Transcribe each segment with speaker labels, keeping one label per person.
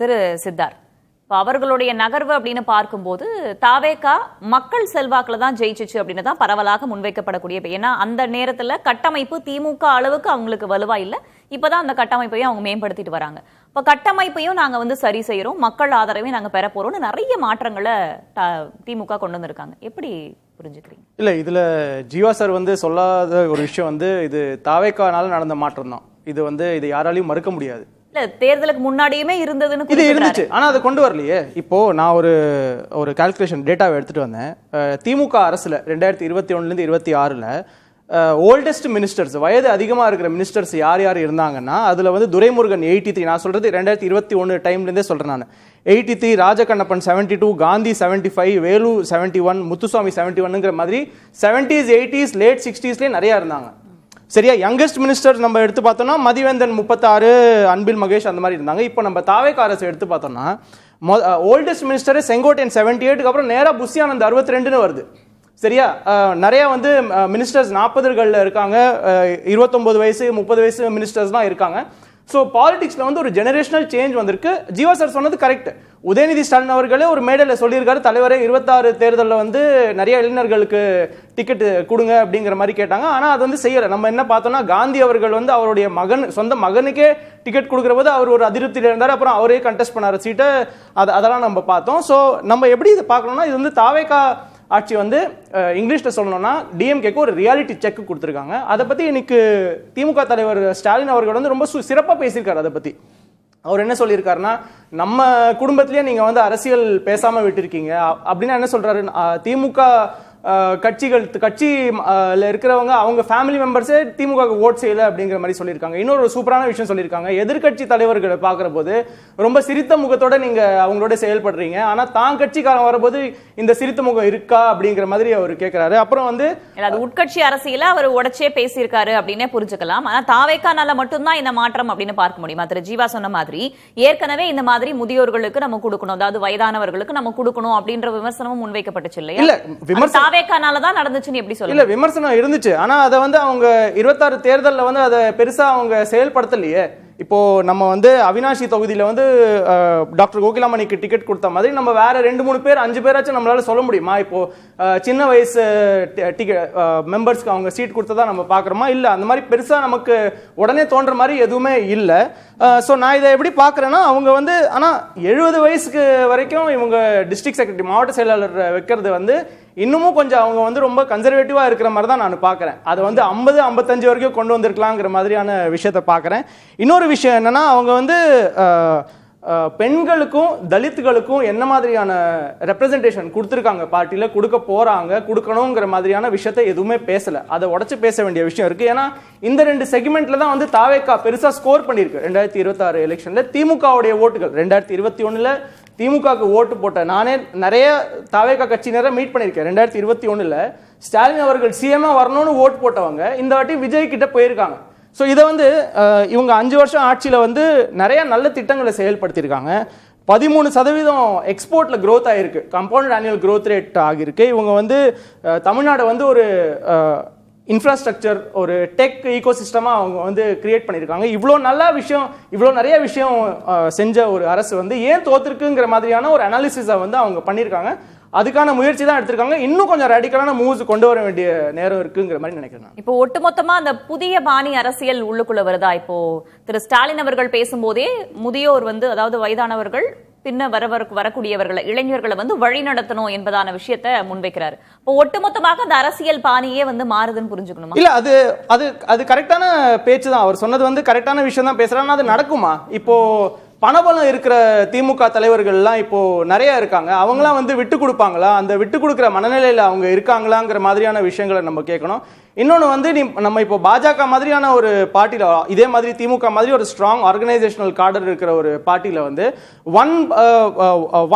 Speaker 1: திரு சித்தார், அவர்களுடைய நகர்வு அப்படின்னு பார்க்கும்போது தாவேகா மக்கள் செல்வாக்குல தான் ஜெயிச்சிச்சு அப்படின்னு தான் பரவலாக முன்வைக்கப்படக்கூடிய. ஏன்னா அந்த நேரத்துல கட்டமைப்பு திமுக அளவுக்கு அவங்களுக்கு வலுவா இல்லை. இப்பதான் அந்த கட்டமைப்பையும் அவங்க மேம்படுத்திட்டு வராங்க. இப்ப கட்டமைப்பையும் நாங்க சரி செய்யறோம், மக்கள் ஆதரவையும் நாங்க பெற போறோம்னு நிறைய மாற்றங்களை திமுக கொண்டு வந்திருக்காங்க. எப்படி புரிஞ்சுக்கிறீங்க?
Speaker 2: இல்ல, இதுல ஜீவா சார் சொல்லாத ஒரு விஷயம் இது தாவேகானால நடந்த மாற்றம் தான். இது யாராலையும் மறுக்க முடியாது.
Speaker 1: இல்ல, தேர்தலுக்கு முன்னாடியுமே இருந்ததுன்னு
Speaker 2: இது இருந்துச்சு, ஆனா அதை கொண்டு வரலையே. இப்போ நான் ஒரு கால்குலேஷன் டேட்டாவை எடுத்துட்டு வந்தேன். திமுக அரசுல 2021 26 ஓல்டஸ்ட் மினிஸ்டர்ஸ், வயது அதிகமா இருக்கிற மினிஸ்டர்ஸ் யார் யார் இருந்தாங்கன்னா அதுல துரைமுருகன் 83, நான் சொல்றது 2021 டைம்ல இருந்தே சொல்றேன் நான், 83, ராஜகண்ணப்பன் 72, காந்தி 75, வேலு 71, முத்துசாமி 71ங்கிற மாதிரி 70s 80s லேட் 60ஸ்லயே நிறைய இருந்தாங்க. சரியா? யங்கஸ்ட் மினிஸ்டர் நம்ம எடுத்து பார்த்தோம்னா மதிவேந்தன் 36, அன்பில் மகேஷ் அந்த மாதிரி இருந்தாங்க. இப்போ நம்ம தாவேகா அரசு எடுத்து பார்த்தோம்னா ஓல்டஸ்ட் மினிஸ்டர் செங்கோட்டையன் 78க்கு அப்புறம் நேரா புஷ்யானந்த் 62ன்னு வருது. சரியா? நிறைய மினிஸ்டர்ஸ் 40களில் இருக்காங்க, 29 வயசு 30 வயசு மினிஸ்டர்ஸ் தான் இருக்காங்க. ஸோ பாலிடிக்ஸ்ல ஒரு ஜெனரேஷனல் சேஞ்ச் வந்திருக்கு. ஜீவா சார் சொன்னது கரெக்ட். உதயநிதி ஸ்டாலின் அவர்களே ஒரு மேடையில் சொல்லியிருக்காரு, தலைவரே 26 தேர்தலில் நிறைய இளைஞர்களுக்கு டிக்கெட் கொடுங்க அப்படிங்கிற மாதிரி கேட்டாங்க. ஆனால் அது செய்யலை. நம்ம என்ன பார்த்தோம்னா காந்தி அவர்கள் அவருடைய சொந்த மகனுக்கே டிக்கெட் கொடுக்குற போது அவர் ஒரு அதிருப்தியில் இருந்தார். அப்புறம் அவரே கண்டெஸ்ட் பண்ணார் சீட்டை. அதெல்லாம் நம்ம பார்த்தோம். ஸோ நம்ம எப்படி இதை பார்க்கணும்னா, இது தாவேகா ஆட்சி இங்கிலீஷ்ல சொல்லணும்னா டிஎம்கேக்கு ஒரு ரியாலிட்டி செக் கொடுத்துருக்காங்க. அதை பத்தி இன்னைக்கு திமுக தலைவர் ஸ்டாலின் அவர்கள் ரொம்ப சிறப்பா பேசியிருக்காரு. அதை பத்தி அவர் என்ன சொல்லியிருக்காருன்னா, நம்ம குடும்பத்திலேயே நீங்க அரசியல் பேசாம விட்டுருக்கீங்க அப்படின்னா என்ன சொல்றாரு, திமுக கட்சியில இருக்கிறவங்க அவங்க ஃபேமிலி மெம்பர்ஸே திமுக ஓட் செய்யல அப்படிங்கிற மாதிரி சொல்லியிருக்காங்க. இன்னொரு சூப்பரான விஷயம் சொல்லியிருக்காங்க, எதிர்கட்சி தலைவர்களை பார்க்குற போது ரொம்ப சிரித்த முகத்தோட நீங்க அவங்களோட செயல்படுறீங்க, ஆனா தான் கட்சிக்காரன் வரும்போது இந்த சிரித்த முகம் இருக்கா அப்படிங்கிற மாதிரி அவர் கேட்கிறாரு. அப்புறம்
Speaker 1: உட்கட்சி அரசியல அவர் உடச்சே பேசியிருக்காரு அப்படின்னே புரிஞ்சுக்கலாம். ஆனா தாவேகானால மட்டும்தான் இந்த மாற்றம் அப்படின்னு பார்க்க முடியுமா? திரு ஜீவா சொன்ன மாதிரி ஏற்கனவே இந்த மாதிரி முதியோர்களுக்கு நம்ம கொடுக்கணும், அதாவது வயதானவர்களுக்கு நம்ம கொடுக்கணும் அப்படின்ற விமர்சனமும் முன்வைக்கப்பட்டுச்சு இல்லையா?
Speaker 2: இல்ல, விமர்சனம் இருந்துச்சு. ஆனா அதை அவங்க 26 தேர்தலில் அதை பெருசா அவங்க செயல்படுத்தலையே. இப்போ நம்ம அவினாஷி தொகுதியில டாக்டர் கோகிலாமணிக்கு டிக்கெட் கொடுத்த மாதிரி நம்ம வேற 2-3 பேர் 5 பேராச்சும் நம்மளால சொல்ல முடியுமா? இப்போ சின்ன வயசு மெம்பர்ஸ்க்கு அவங்க சீட் கொடுத்ததா நம்ம பாக்குறோமா? இல்ல, அந்த மாதிரி பெருசா நமக்கு உடனே தோன்ற மாதிரி எதுவுமே இல்லை. ஸோ நான் இதை எப்படி பார்க்குறேன்னா, அவங்க ஆனா 70 வயசுக்கு வரைக்கும் இவங்க டிஸ்ட்ரிக்ட் செக்ரட்டரி, மாவட்ட செயலாளர் வைக்கிறது இன்னமும் கொஞ்சம் அவங்க ரொம்ப கன்சர்வேட்டிவா இருக்கிற மாதிரி தான் நான் பார்க்குறேன். அது 50-55 வரைக்கும் கொண்டு வந்திருக்கலாங்கிற மாதிரியான விஷயத்தை பார்க்குறேன். இன்னொரு விஷயம் என்னன்னா, அவங்க பெண்களுக்கும் தலித்துகளுக்கும் என்ன மாதிரியான ரெப்ரசன்டேஷன் கொடுத்துருக்காங்க, பார்ட்டியில கொடுக்க போறாங்க, கொடுக்கணுங்கிற மாதிரியான விஷயத்தை எதுவுமே பேசல. அதை உடச்சு பேச வேண்டிய விஷயம் இருக்கு. ஏன்னா இந்த 2 செக்மெண்ட்ல தான் தாவேகா பெருசா ஸ்கோர் பண்ணிருக்கு. 2026 எலெக்ஷன்ல திமுகவுடைய ஓட்டுகள் 2021 திமுகவுக்கு ஓட்டு போட்ட நானே நிறைய தாவேகா கட்சியினரை மீட் பண்ணியிருக்கேன். 2021 ஸ்டாலின் அவர்கள் சிஎம்ஆ வரணும்னு ஓட்டு போட்டவங்க இந்த வாட்டி விஜய் கிட்ட போயிருக்காங்க. ஸோ இதை இவங்க 5 வருஷம் ஆட்சியில் நிறைய நல்ல திட்டங்களை செயல்படுத்தியிருக்காங்க. 13% எக்ஸ்போர்ட்ல growth ஆயிருக்கு, கம்பவுண்ட் ஆனுவல் growth ரேட் ஆகியிருக்கு. இவங்க தமிழ்நாடு ஒரு இன்ஃப்ராஸ்ட்ரக்சர், ஒரு டெக் ஈகோசிஸ்டமா அவங்க கிரியேட் பண்ணியிருக்காங்க. இவ்வளோ நிறைய விஷயம் செஞ்ச ஒரு அரசு ஏன் தோத்துருக்குங்கிற மாதிரியான ஒரு அனாலிசிஸை அவங்க பண்ணியிருக்காங்க. அதுக்கான முயற்சி தான் எடுத்திருக்காங்க. இன்னும் கொஞ்சம் ரேடிக்கலான மூவ்ஸ் கொண்டு வர வேண்டிய நேரம் இருக்குங்கிற மாதிரி நினைக்கிறேன்.
Speaker 1: இப்போ ஒட்டுமொத்தமா அந்த புதிய பாணி அரசியல் உள்ளுக்குள்ள வருதா? இப்போ திரு ஸ்டாலின் அவர்கள் பேசும்போதே முதியோர் அதாவது வயதானவர்கள் பின்ன வரக்கூடியவர்களை, இளைஞர்களை வழி நடத்தணும் என்பதான விஷயத்தை முன்வைக்கிறாரு. இப்போ ஒட்டுமொத்தமாக அந்த அரசியல் பாணியே மாறுதுன்னு புரிஞ்சுக்கணுமா?
Speaker 2: இல்ல, அது கரெக்டான பேச்சு தான். அவர் சொன்னது கரெக்டான விஷயம் தான் பேசுறாங்க. அது நடக்குமா? இப்போ பணபலம் இருக்கிற திமுக தலைவர்கள்லாம் இப்போ நிறைய இருக்காங்க. அவங்களாம் விட்டு கொடுப்பாங்களா? அந்த விட்டு கொடுக்குற மனநிலையில அவங்க இருக்காங்களாங்கிற மாதிரியான விஷயங்களை நம்ம கேட்கணும். இன்னொன்று நம்ம இப்போ பாஜக மாதிரியான ஒரு பார்ட்டியில், இதே மாதிரி திமுக மாதிரி ஒரு ஸ்ட்ராங் ஆர்கனைசேஷனல் கார்டர் இருக்கிற ஒரு பார்ட்டியில்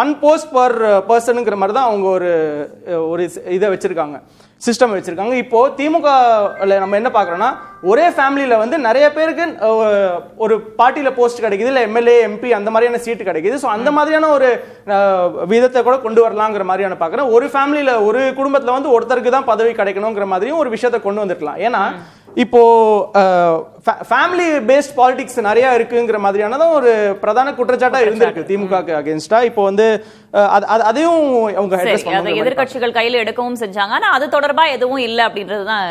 Speaker 2: ஒன் போஸ்ட் பர் பர்சனுங்கிற மாதிரி தான் அவங்க ஒரு இதை வச்சிருக்காங்க, சிஸ்டம் வச்சிருக்காங்க. இப்போ திமுக நம்ம என்ன பார்க்குறோம்னா, ஒரே ஃபேமிலியில் நிறைய பேருக்கு ஒரு பார்ட்டியில் போஸ்ட் கிடைக்குது, இல்லை எம்எல்ஏ எம்பி அந்த மாதிரியான சீட்டு கிடைக்குது. ஸோ அந்த மாதிரியான ஒரு விதத்தை கூட கொண்டு வரலாங்கிற மாதிரியான பார்க்குறேன். ஒரு ஃபேமிலியில் ஒரு குடும்பத்தில் ஒருத்தருக்கு தான் பதவி கிடைக்கணுங்கிற மாதிரியும் ஒரு விஷயத்தை கொண்டு வந்துருக்கலாம். ஏன்னா இப்போ ஃபேமிலி பேஸ்ட் பாலிடிக்ஸ் நிறைய இருக்குங்கிற மாதிரியானதான் ஒரு பிரதான குற்றச்சாட்டா இருந்திருக்கு திமுகக்கு அகேன்ஸ்டா. இப்போ வந்து அதையும் அவங்க அட்ரஸ் பண்ணாங்க,
Speaker 1: எதிர்க்கட்சிகள் கையில எடுக்கவும் செஞ்சாங்க. ஆனா அது தொடர்பா எதுவும் இல்லை அப்படின்றதுதான்.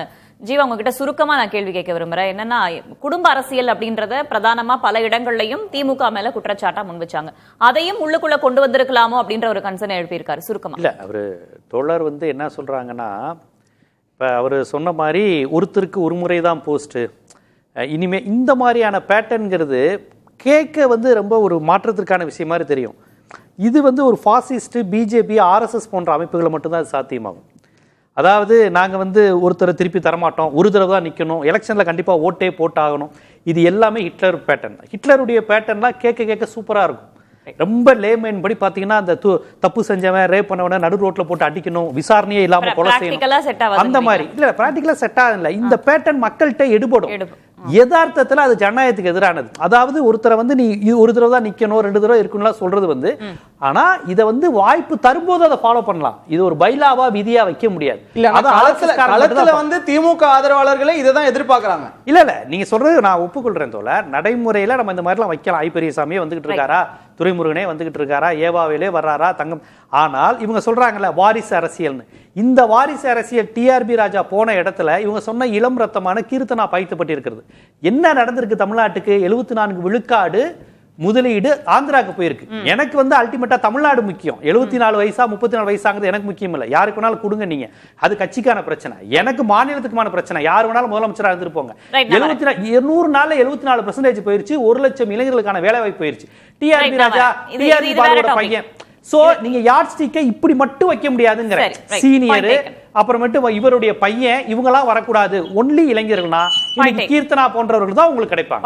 Speaker 1: ஜீவா, உங்ககிட்ட சுருக்கமா நான் கேள்வி கேட்க விரும்புறேன். என்னன்னா, குடும்ப அரசியல் அப்படின்றத பிரதானமா பல இடங்கள்லயும் திமுக மேல குற்றச்சாட்டா முன் வச்சாங்க. அதையும் உள்ளுக்குள்ள கொண்டு வந்திருக்கலாமோ அப்படின்ற ஒரு கன்சர்ன் எழுப்பியிருக்காரு. சுருக்கமா
Speaker 3: இல்ல, அவரு தோழர் வந்து என்ன சொல்றாங்கன்னா, இப்ப அவரு சொன்ன மாதிரி ஒருத்தருக்கு ஒரு முறை தான் போஸ்ட், இனிமே இந்த மாதிரியான பேட்டர்ன்ங்கிறது கேட்க வந்து ரொம்ப ஒரு மாற்றத்திற்கான விஷயம் மாதிரி தெரியும். இது வந்து ஒரு ஃபாசிஸ்ட், பிஜேபி, ஆர்எஸ்எஸ் போன்ற அமைப்புகளை மட்டும்தான் அது சாத்தியமாகும். அதாவது நாங்கள் வந்து ஒருத்தரை திருப்பி தரமாட்டோம், ஒரு தடவை தான் நிற்கணும், எலெக்ஷனில் கண்டிப்பாக ஓட்டே போட்டாகணும், இது எல்லாமே ஹிட்லர் பேட்டர்ன். ஹிட்லருடைய பேட்டர்ன்லாம் கேட்க சூப்பராக இருக்கும். ரொம்ப லேமேன் படி பார்த்தீங்கன்னா, அந்த தப்பு செஞ்சவன், ரேப் பண்ணவன நடு ரோட்டில் போட்டு அடிக்கணும், விசாரணையே இல்லாமல் கொலை செய்யணும், அந்த மாதிரி. இல்லை, ப்ராக்டிக்கலாக செட் ஆகல. இந்த பேட்டர்ன் மக்கள்கிட்ட எடுபடும். யதார்த்தத்தில் அது ஜனநாயகத்துக்கு எதிரானது. அதாவது ஒருத்தரை வந்து நீ ஒரு தடவை தான் நிக்கணும், 2 தடவை இருக்கணும்லாம் சொல்றது வந்து, ஆனா இதை வந்து வாய்ப்பு தரும்போது அதை ஃபாலோ பண்ணலாம். இது ஒரு பைலாவா விதியா வைக்க முடியாது.
Speaker 2: களத்துல வந்து திமுக ஆதரவாளர்களே இதை தான் எதிர்பார்க்கறாங்க.
Speaker 3: இல்ல நீங்க சொல்றது நான் ஒப்புக்கொள்றேன் தோழர். நடைமுறையில நம்ம இந்த மாதிரிலாம் வைக்கலாம். ஐப்பெரியசாமியே வந்துகிட்டு இருக்காரா, துரைமுருகனே வந்துகிட்டு இருக்காரா, ஏவாவிலே வர்றாரா, தங்கம். ஆனால் இவங்க சொல்றாங்கல்ல வாரிசு அரசியல்னு, இந்த வாரிசு அரசியல் டிஆர்பி ராஜா போன இடத்துல இவங்க சொன்ன இளம் ரத்தமான கீர்த்தனா பாய்த்தப்பட்டு இருக்கிறது. என்ன நடந்திருக்கு தமிழ்நாட்டுக்கு? 74 விழுக்காடு முதலீடு ஆந்திராக்கு போயிருக்கு. எனக்கு வந்து அல்டிமேட்டா தமிழ்நாடு முக்கியம். 74 வயசா 34 வயசாங்கிறது எனக்கு முக்கியம் இல்லை. யாருக்கு வேணாலும் கொடுங்க நீங்க, அது கட்சிக்கான பிரச்சனை. எனக்கு மாநிலத்துக்குமான பிரச்சனை. யார் வேணாலும் முதலமைச்சராக இருந்திருப்போங்க. 200 நாள்ல 74% போயிருச்சு. 1 லட்சம் இளைஞர்களுக்கான வேலை வாய்ப்பு போயிருச்சு. டிஆர்பி ராஜா, டிஆர்பி பாலுவோட பையன். சோ நீங்க யார்ட் ஸ்டிக்கை இப்படி மட்டும் வைக்க முடியாதுங்கிற. சீனியர், அப்புறமேட்டு இவருடைய பையன், இவங்கெல்லாம் வரக்கூடாது. ஒன்லி இளைஞர்கள்னா இன்னைக்கு கீர்த்தனா போன்றவர்கள் தான் உங்களுக்கு கிடைப்பாங்க.